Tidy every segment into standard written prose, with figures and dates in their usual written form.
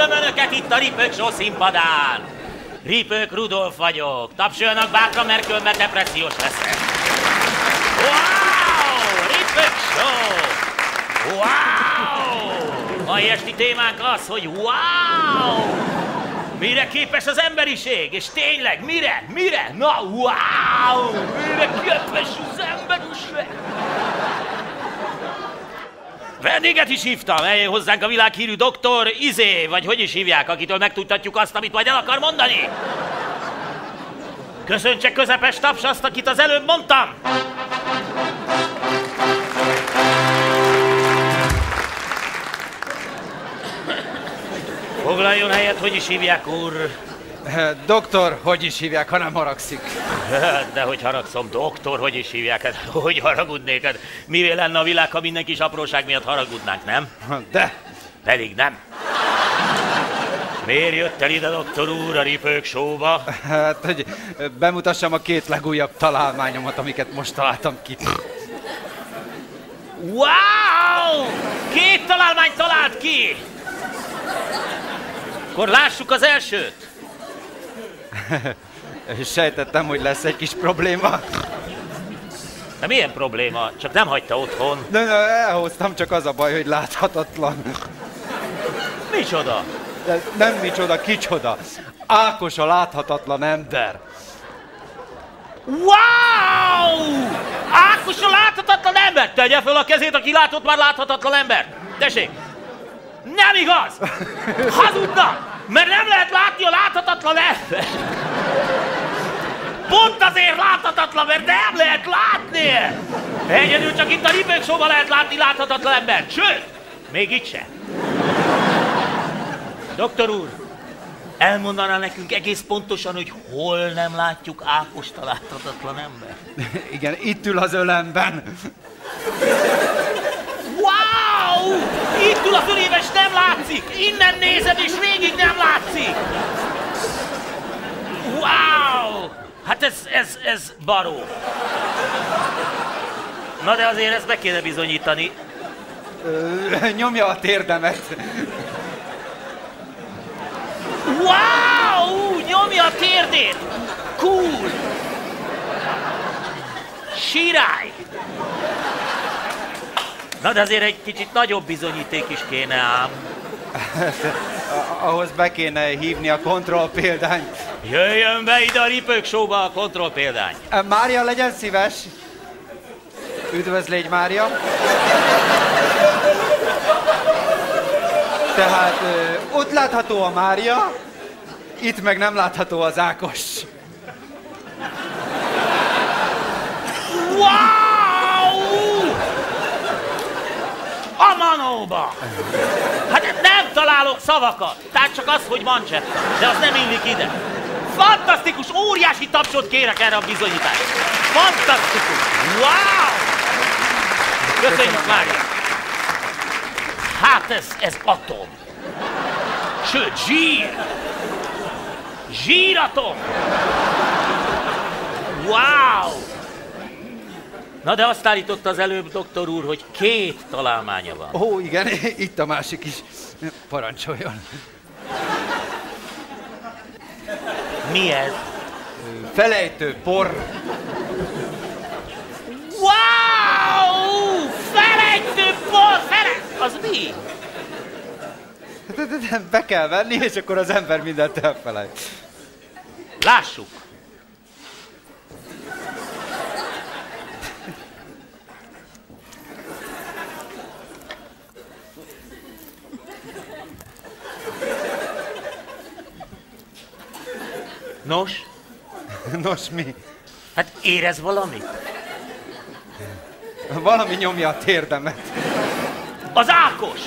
Üdvözlöm Önöket itt a Ripők Show színpadán! Ripők Rudolf vagyok. Tapsoljanak bátran, mert különben depressziós leszek. Wow! Ripők Show! Wow! Mai esti témánk az, hogy wow! Mire képes az emberiség? És tényleg, mire? Mire? Na, wow! Mire képes az emberiség? Vendéget is hívtam, eljön hozzánk a világhírű doktor Izé, vagy hogy is hívják, akitől megtudtatjuk azt, amit majd el akar mondani. Köszöntse közepes taps azt, akit az előbb mondtam. Foglaljon helyet, hogy is hívják, úr? Doktor, hogy is hívják, ha nem haragszik? De hogy haragszom, doktor, hogy is hívják? Hát, hogy haragudnék? Hát, mivé lenne a világ, ha minden kis apróság miatt haragudnánk, nem? De! Pedig nem. Miért jött el ide, doktor úr, a Ripők Show-ba? Hát, hogy bemutassam a két legújabb találmányomat, amiket most találtam ki. Wow! 2 találmányt talált ki! Akkor lássuk az elsőt. Sejtettem, hogy lesz egy kis probléma. De milyen probléma? Csak nem hagyta otthon. De elhoztam, csak az a baj, hogy láthatatlan. Micsoda? De nem micsoda, kicsoda. Ákos a láthatatlan ember. Wow! Ákos a láthatatlan ember! Tegye föl a kezét, aki látott már láthatatlan embert. Tessék! Nem igaz! Hazudnak! Mert nem lehet látni a láthatatlan ember! Pont azért láthatatlan, mert nem lehet látni! Egyedül csak itt a Ripők Show-ban lehet látni láthatatlan embert. Sőt, még itt se. Doktor úr, elmondaná nekünk egész pontosan, hogy hol nem látjuk Ákost a láthatatlan ember? Igen, itt ül az ölemben. Wow! Itt ül a fölében, és nem látszik! Innen nézed, és végig nem látszik! Wow! Hát ez baró. Na de azért ezt be kéne bizonyítani. Nyomja a térdemet. Wow! Nyomja a térdét! Cool! Sirály! Na de azért egy kicsit nagyobb bizonyíték is kéne ám. Ahhoz be kéne hívni a kontrollpéldányt. Jöjjön be ide a Ripők Show-ba a kontrollpéldány. Mária, legyen szíves. Üdvözlégy, Mária. Tehát ott látható a Mária, itt meg nem látható az Ákos. Wow! A manóba! Hát nem találok szavakat, tehát csak az, hogy mancsetta, de az nem illik ide. Fantasztikus, óriási tapsot kérek erre a bizonyításra. Fantasztikus! Wow! Köszönjük, Mária! Hát ez atom. Sőt, zsír! Zsíratom! Wow! Na de azt állította az előbb, doktor úr, hogy 2 találmánya van. Ó, igen, itt a másik is. Parancsoljon. Mi ez? Felejtő por. Wow! Felejtő por! Az mi? Be kell venni, és akkor az ember mindent elfelejt. Lássuk! Nos? Nos, mi? Hát érez valamit? Valami nyomja a térdemet. Az Ákos!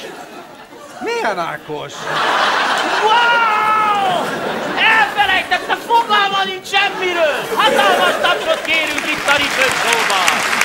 Milyen Ákos? Wow! Elfelejtettem, fogalma nincs semmiről! Hatalmas tapsot kérünk itt a Ripők Show-ban!